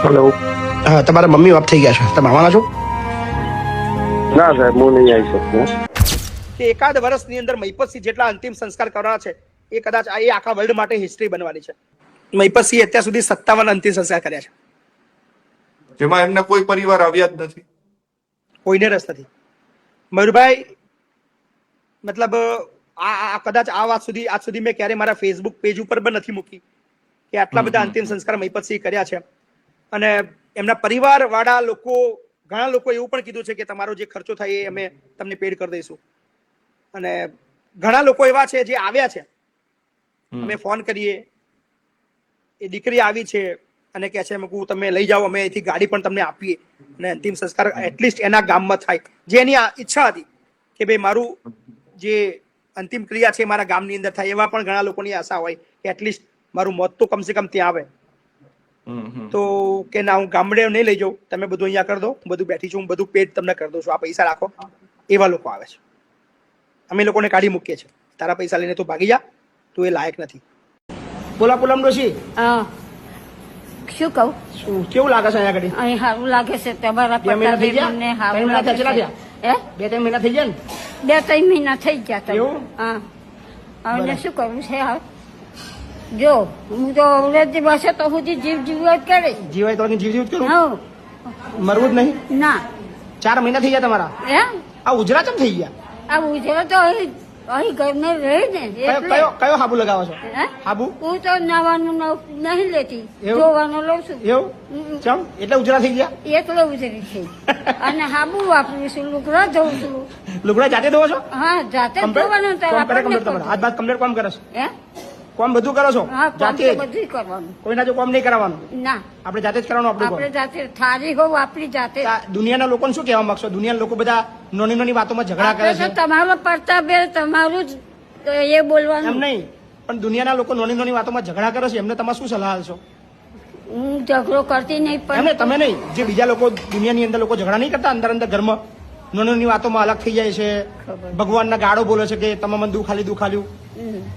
Hello. હા, તમારા mummy બાપ થઈ ગયા છે, તમે આવવાના છો? ના સાહેબ, હું નહીં આવી શકું. કે એકાદ વર્ષની અંદર મહિપતસિંહ જેટલા અંતિમ સંસ્કાર કરવાના છે એ કદાચ એ આખા વર્લ્ડ માટે હિસ્ટ્રી બનવાની છે. મહિપતસિંહ અત્યાર સુધી 57 અંતિમ સંસ્કાર કર્યા છે, જેમાં એમના કોઈ પરિવાર આવ્યા જ નથી. કોઈને રસ નથી. મયુરભાઈ, મતલબ આ કદાચ આ વાત સુધી આજ સુધી મેં ક્યારે મારા ફેસબુક પેજ ઉપર પણ નથી મૂકી કે આટલા બધા અંતિમ સંસ્કાર મહિપતસિંહ કર્યા છે. અને એમના પરિવાર વાળા લોકો, ઘણા લોકો એવું પણ કીધું છે કે તમારો જે ખર્ચો થાય એ અમે તમને પેડ કરી દઈશું. અને ઘણા લોકો એવા છે જે આવ્યા છે, અમે ફોન કરીએ, એ દીકરી આવી છે અને કહે છે તમે લઈ જાઓ, અમે અહીંથી ગાડી પણ તમને આપીએ અને અંતિમ સંસ્કાર એટલીસ્ટ એના ગામમાં થાય. જે એની ઈચ્છા હતી કે ભાઈ મારું જે અંતિમ ક્રિયા છે મારા ગામની અંદર થાય, એવા પણ ઘણા લોકોની આશા હોય કે એટલીસ્ટ મારું મોત તો કમસે કમ ત્યાં આવે. તો કે ના, હું ગામડે નહીં લઈ જાઉં, તમે બધું અહીંયા કરી દો, હું બધું બેઠી છું, હું બધું પેડ તમને કરી દઉં છું, આ પૈસા રાખો. એવા લોકો આવે છે. અમે લોકોને કાઢી મૂકીએ છીએ, તારા પૈસા લઈને તું ભાગી જા, તું એ લાયક નથી. બોલા પૂનમ ડોશી, શું કહું? કેવું લાગે છે અહીંયા આગળ? અહીં સારું લાગે છે. તમારા 2 મહિના થઈ ગયા? મને 3 સારું મહિના લાગે થયા? છે. હે? 2-3 મહિના થઈ ગયા ને? 2-3 મહિના થઈ ગયા તમે. એવું? હા. હવે શું કરવું છે? હવે જો હું તો અવરેજ દિવસે તો સુધી જીવત કરીશ. જીવાય તો જીવ કરું, હા. મરવું જ નહીં. ના. 4 મહિના થઈ ગયા તમારા. હે? આ ઉજરા ચમ થઈ ગયા? આ ઉજળો તો અહીં ઘરને રહી ને એટલે. કયો હાબુ લગાવો છો? હે? હાબુ? હું તો નવાનું નહીં લેતી, એવું? જોવાનું લઉં છું. એવું? ચમ એટલે ઉજરા થઈ ગયા? એટલે ઉજળી છે. અને હાબુ વાપરું છું, લુગડા ધોઉં છું. લુગડા જાતે ધોવો છો? હા, જાતે જ ધોવાનું. હાથ બાદ કમ્પ્લીટ કામ કરો છો? હે? કોમ બધું કરો છો? હા, કામ જાતે તો જ? બધું કરવાનું. કોઈના જો કોમ નહીં કરાવવાનું? ના, આપણે જાતે જ કરવાનું. આપણું આપણે કામ. જાતે થાળી હોવ આપણી જાતે. આ દુનિયાના લોકોને શું કહેવા માંગશો? દુનિયાના લોકો બધા નાની નાની વાતોમાં ઝઘડા કરે આપણે છે. તો તમારો પરતાબે તમારું જ એ એમ બોલવાનું. નહીં, પણ દુનિયાના લોકો નાની નાની વાતોમાં ઝઘડા કરે છે, એમને તમે શું સલાહ આપશો? હું ઝઘડો કરતી નહીં, એમને પણ તમે નહીં, જે બીજા લોકો દુનિયાની અંદર લોકો ઝઘડા નહીં કરતા અંદર અંદર ઘરમાં નાની નાની વાતોમાં અલગ થઈ જાય છે, ભગવાનના ગાળો બોલે છે કે તમે મને દુખાલ્યું.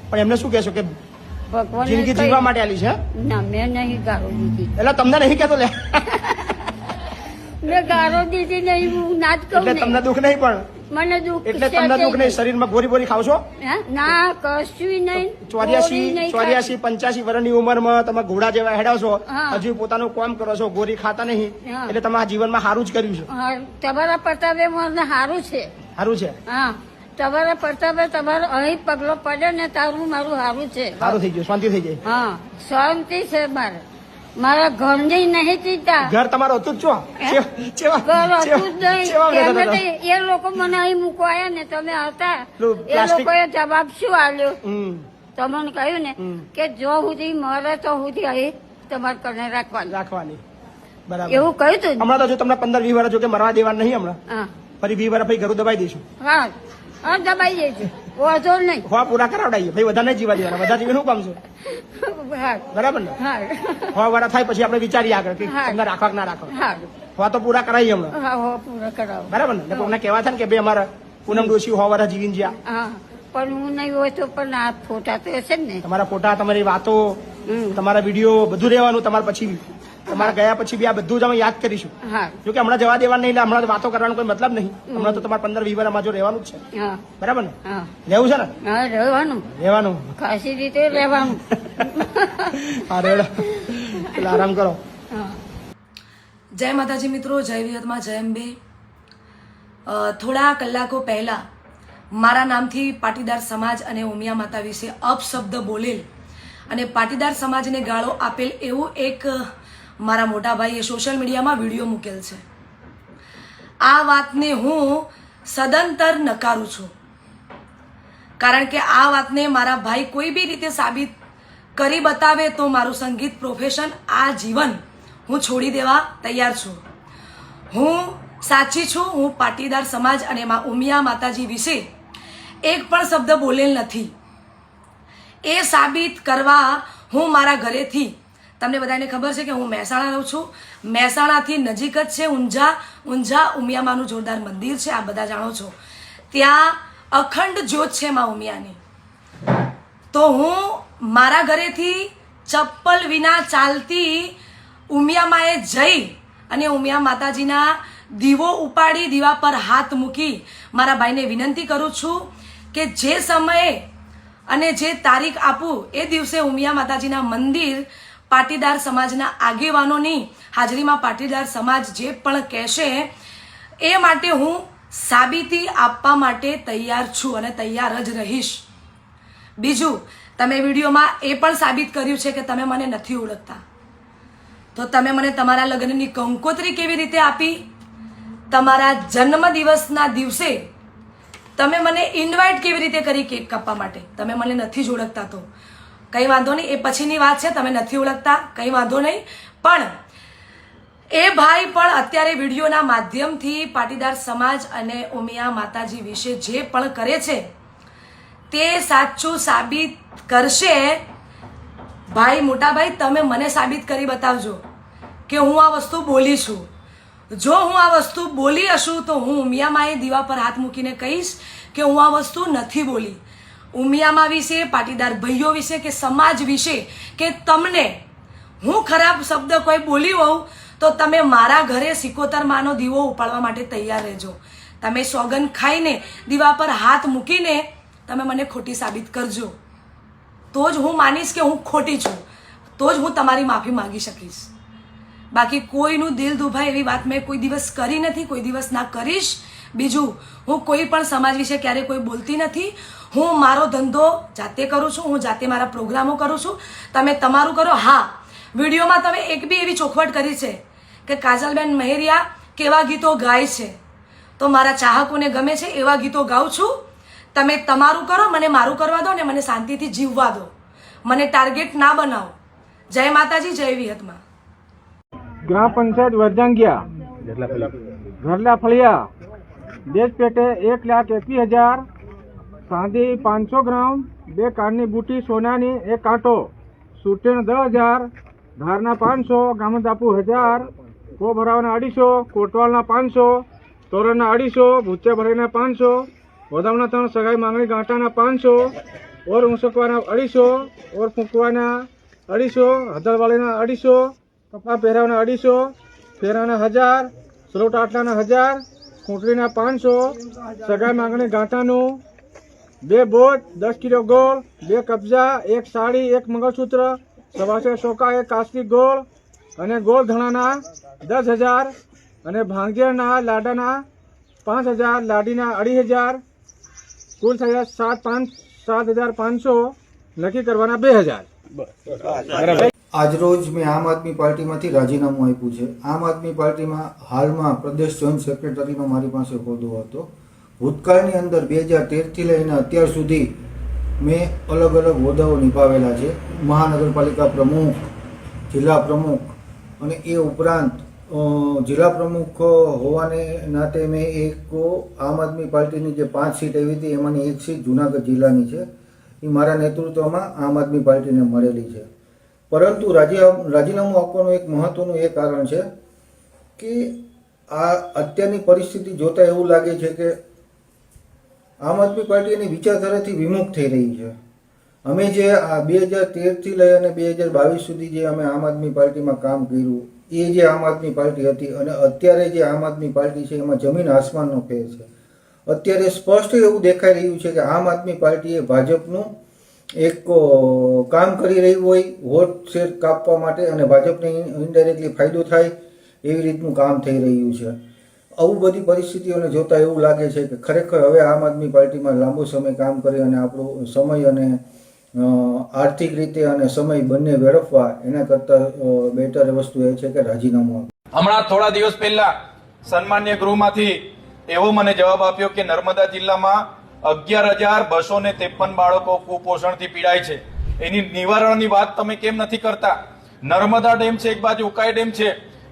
પણ એમને શું કહેશો કે ભગવાન જિંદગી જીવવા માટે આલી છે? ના, મેં નહીં ગાળો દીધી. એટલે તમને નહીં કહેતો લે, મેં ગાળો દીધી નહીં, હું ના જ કહું એટલે નહીં. તમને દુઃખ નહીં, પણ મને દુઃખ એટલે છે તમને કે દુઃખ નહીં. શરીરમાં ગોરી ખાવ છો? હે? ના, કશું નહીં. 84, ગોળી નહીં 85, 85 વર્ષની ઉંમરમાં તમે ઘોડા જેવા હેડાવશો, હા. હજુ પોતાનું કામ કરો છો, ગોરી ખાતા નહીં, હા. એટલે તમારા જીવનમાં સારું જ કર્યું છે. હા, તમારા પરતાબે મને સારું છે. સારું છે, હા, તમારા પરતાબે તમારો અહીં પગલો પડે ને તારું મારું સારું છે. સારું થઈ ગયું, શાંતિ થઈ જાય. હા, શાંતિ છે મારે. મારા ઘરની નહીં ચિંતા. ઘર તમારું હતું જ છો? ઘર હતું જ નહીં. એમને તો એ લોકો મને અહીં મૂકવા આવ્યા ને, તમે હતા પેલું એ પ્લાસ્ટિક- લોકોએ જવાબ શું આલ્યો? હમ. તમને કહ્યું ને કે જો સુધી મરે તો સુધી અહીં તમારે કને રાખવાનું. રાખવાની, બરાબર. એવું કહ્યું તું ને? હમણાં તો જો તમને 15-20 વર્ષ જો કે મરવા દેવાનું નહીં, હમણાં હા, ફરી 20 વર્ષ પછી ઘરું દબાઈ દઈશું. હા, હા, દબાઈ જઈશું. વાંધો નહીં. હવા પૂરા કરાવડાવીએ, ભાઈ વધારે નહીં જીવા દેવાના, બધા જીવે શું કામ છે? હા, બરાબર ને? હા, હવા વાળા થાય પછી આપણે વિચારીએ આગળ કે હા. તમને રાખવા કે ના રાખવા. હા, હવા તો પૂરા કરાવીએ હમણાં, હા, હા, પૂરા કરાવો. બરાબર ને? કોઈને કહેવા થાય ને કે ભાઈ અમારા પૂનમ ડોશી હવા વાળા જીવીને જ્યાં. હા, પણ હું નહીં હોય તો પણ આ ફોટા તો હશે જ ને. તમારા ફોટા, તમારી વાતો, હમ. તમારા વિડીયો બધું રહેવાનું. તમારા પછી બી, તમારા ગયા પછી બી આ બધું જ અમે યાદ કરીશું. હા, જો કે હમણાં જવા દેવાનું નહીં, એટલે હમણાં વાતો કરવાનો કોઈ મતલબ નહીં. હમણાં તો તમારે 15-20 વર્ષમાં જો રહેવાનું જ છે, હા, બરાબર ને? હા, રહેવું છે ને? હા, રહેવાનું. રહેવાનું. ખાસી રીતે રહેવાનું. હા, રેડો, એટલે આરામ કરો. હા. જય માતાજી મિત્રો, જય વિહતમાં જય અંબે. થોડા કલાકો પહેલા મારા નામથી પાટીદાર સમાજ અને ઉમિયા માતા વિશે અપશબ્દ બોલેલ અને પાટીદાર સમાજને ગાળો આપેલ એવું એક મારા મોટા ભાઈએ સોશિયલ મીડિયામાં વિડીયો મૂકેલ છે. આ વાતને હું સદંતર નકારું છું, કારણ કે આ વાતને મારા ભાઈ કોઈ બી રીતે સાબિત કરી બતાવે તો મારું સંગીત પ્રોફેશન આ જીવન હું છોડી દેવા તૈયાર છું. હું સાચી છું. હું પાટીદાર સમાજ અને ઉમિયા માતાજી વિશે એક પણ શબ્દ બોલેલ નથી. એ સાબિત કરવા હું મારા ઘરેથી, તમને બધાને ખબર છે કે હું મહેસાણા રહું છું, મહેસાણાથી નજીક જ છે ઊંઝા ઉમિયામાનું જોરદાર મંદિર છે, આ બધા જાણો છો. ત્યાં અખંડ જ્યોત છે મા ઉમિયાની. તો હું મારા ઘરેથી ચપ્પલ વિના ચાલતી ઉમિયામાએ જઈ અને ઉમિયા માતાજીના દીવો ઉપાડી દીવા પર હાથ મૂકી મારા ભાઈને વિનંતી કરું છું કે જે સમયે અને જે તારીખ આપું એ દિવસે ઉમિયા માતાજીના મંદિર પાટીદાર સમાજના આગેવાનોની હાજરીમાં પાટીદાર સમાજ જે પણ કહેશે એ માટે હું સાબિતી આપવા માટે તૈયાર છું અને તૈયાર જ રહીશ. બીજું, તમે વિડીયોમાં એ પણ સાબિત કર્યું છે કે તમે મને નથી ઓળખતા, તો તમે મને તમારા લગ્નની કંકોત્રી કેવી રીતે આપી? તમારા જન્મદિવસના દિવસે તમે મને ઇન્વાઇટ કેવી રીતે કરી કેક કાપવા માટે? તમે મને નથી જ ઓળખતા તો કંઈ વાંધો નહીં, એ પછીની વાત છે. તમે નથી ઓળખતા કંઈ વાંધો નહીં, પણ એ ભાઈ પણ અત્યારે વિડીયોના માધ્યમથી પાટીદાર સમાજ અને ઉમિયા માતાજી વિશે જે પણ કરે છે તે સાચું સાબિત કરશે. ભાઈ, મોટા ભાઈ, તમે મને સાબિત કરી બતાવજો કે હું આ વસ્તુ બોલી છું. જો હું આ વસ્તુ બોલી હશું તો હું ઉમિયામાએ દીવા પર હાથ મૂકીને કહીશ કે હું આ વસ્તુ નથી બોલી. ઉમિયામા વિશે, પાટીદાર ભાઈઓ વિશે કે સમાજ વિશે કે તમને હું ખરાબ શબ્દ કોઈ બોલી હોઉં તો તમે મારા ઘરે 71 માનો દીવો ઉપાડવા માટે તૈયાર રહેજો. તમે સોગન ખાઈને દીવા પર હાથ મૂકીને તમે મને ખોટી સાબિત કરજો, તો જ હું માનીશ કે હું ખોટી છું, તો જ હું તમારી માફી માંગી શકીશ. બાકી કોઈનું દિલ દુભાય એવી વાત મેં કોઈ દિવસ કરી નથી, કોઈ દિવસ ના કરીશ. બીજું, હું કોઈ પણ સમાજ વિશે ક્યારે કોઈ બોલતી નથી. હું મારો ધંધો જાતે કરું છું, હું જાતે મારા પ્રોગ્રામો કરું છું. તમે તમારું કરો. હા, વિડીયોમાં તમે એક બી એવી ચોખવટ કરી છે કે કાજલબેન મહેરિયા કેવા ગીતો ગાય છે, તો મારા ચાહકોને ગમે છે એવા ગીતો ગાઉં છું. તમે તમારું કરો, મને મારું કરવા દો ને મને શાંતિથી જીવવા દો. મને ટાર્ગેટ ના બનાવો. જય માતાજી, જય વિહતમાં. ગ્રામ પંચાયત વરજાંગિયા, ઘરલા ફળિયા, દેશ પેટે 1,21,000, સાંધી 500 ગ્રામ, 2 કાનની બુટી સોનાની, 1 કાંટો, સુટેણ 10,000, ધારના 500, ગામદાપુ 1000, કો ભરાવાના 250, કોટવાલના 500, તોરણના 250, ભૂચા ભરાઈના 500, વધામણા 3 સગાઈ માંગણી ગાંઠાના 500, ઓર ઊંસકવાના 250, ઓર ફૂંકવાના 250, હદરવાળીના 250, કપા પહેરાવાના 250, ફેરાના 1000, સલોટ આટલાના 1000, ખૂંટડીના 500, સગાઈ માંગણી ગાંઠાનું, 2 બોટ, 10 કિલો ગોળ, 2 કબજા, 1 સાડી, 1 મંગળસૂત્ર, સવાસે સોકા, 1 કાસ્તી ગોળ અને ગોળ ધણાના 10,000 અને ભાંગેરના લાડાના 5,000, લાડીના 2,500, કુલ થયા 7,500, નક્કી કરવાના 2,000. આજરોજ મેં આમ આદમી પાર્ટીમાંથી રાજીનામું આપ્યું છે. આમ આદમી પાર્ટીમાં હાલમાં પ્રદેશ જોઈન્ટ સેક્રેટરીનો મારી પાસે હોદ્દો હતો. ભૂતકાળની અંદર 2013થી લઈને અત્યાર સુધી મેં અલગ અલગ હોદ્દાઓ નિભાવેલા છે. મહાનગરપાલિકા પ્રમુખ, જિલ્લા પ્રમુખ અને એ ઉપરાંત જિલ્લા પ્રમુખ હોવાને નાતે મેં એક આમ આદમી પાર્ટીની જે 5 સીટ આવી હતી એમાંની 1 સીટ જુનાગઢ જિલ્લાની છે, એ મારા નેતૃત્વમાં આમ આદમી પાર્ટીને મળેલી છે. પરંતુ રાજીનામું આપવાનું એક મહત્વનું એ કારણ છે કે આ અત્યારની પરિસ્થિતિ જોતા એવું લાગે છે કે આમ આદમી પાર્ટી એની વિચારધારાથી વિમુખ થઈ રહી છે. અમે જે 2013થી લઈ અને 2022 સુધી જે અમે આમ આદમી પાર્ટીમાં કામ કર્યું, એ જે આમ આદમી પાર્ટી હતી અને અત્યારે જે આમ આદમી પાર્ટી છે એમાં જમીન આસમાનનો ફેર છે. અત્યારે સ્પષ્ટ એવું દેખાઈ રહ્યું છે કે આમ આદમી પાર્ટીએ ભાજપનું એક કામ કરી રહ્યું હોય વોટ શેર કાપવા માટે અને ભાજપને ઇનડાયરેક્ટલી ફાયદો થાય એવી રીતનું કામ થઈ રહ્યું છે. આવું બધી પરિસ્થિતિઓને જોતા એવું લાગે છે કે ખરેખર હવે આમ આદમી પાર્ટીમાં લાંબો સમય કામ કરે અને આપણો સમય અને આર્થિક રીતે અને સમય બંને વેડફવા એના કરતાં બેટર વસ્તુ એ છે કે રાજીનામું આપવું. હમણાં થોડા દિવસ પહેલા સન્માન્ય ગૃહમાંથી એવો મને જવાબ આપ્યો કે નર્મદા જિલ્લામાં 11,253 બાળકો કુપોષણથી પીડાય છે. એની નિવારણની વાત તમે કેમ નથી કરતા? નર્મદા ડેમ છે, એક બાજુ ઉકાઈ ડેમ છે,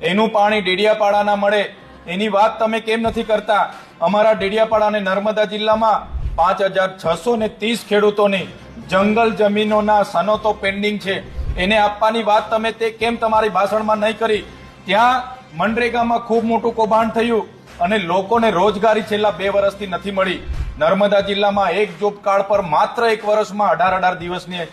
એનું પાણી ડેડિયાપાડાના મળે, એની વાત તમે કેમ નથી કરતા? અમારા ડેડિયાપાડા અને નર્મદા જિલ્લામાં 5,630 ખેડૂતોની જંગલ જમીનોના સનતો પેન્ડિંગ છે, એને આપવાની વાત તમે તે કેમ તમારી ભાષણમાં નહીં કરી? ત્યાં મનરેગામાં ખૂબ મોટું કૌભાંડ થયું અને લોકોને રોજગારી છેલ્લા 2 વર્ષથી નથી મળી. નર્મદા જિલ્લામાં એક જોબ કાર્ડ પર માત્ર 1 વર્ષમાં 18 દિવસની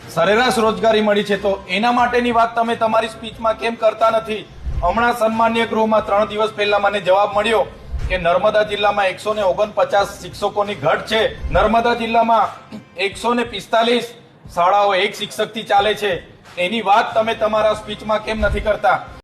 સરેરાશ રોજગારી મળી છે, તો એના માટેની વાત તમે તમારી સ્પીચમાં કેમ કરતા નથી? હમણાં સન્માન્ય ગૃહમાં 3 દિવસ પહેલા મને જવાબ મળ્યો કે નર્મદા જિલ્લામાં 149 શિક્ષકોની ઘટ છે. નર્મદા જિલ્લામાં 145 શાળાઓ એક શિક્ષકથી ચાલે છે. એની વાત તમે તમારા સ્પીચમાં કેમ નથી કરતા?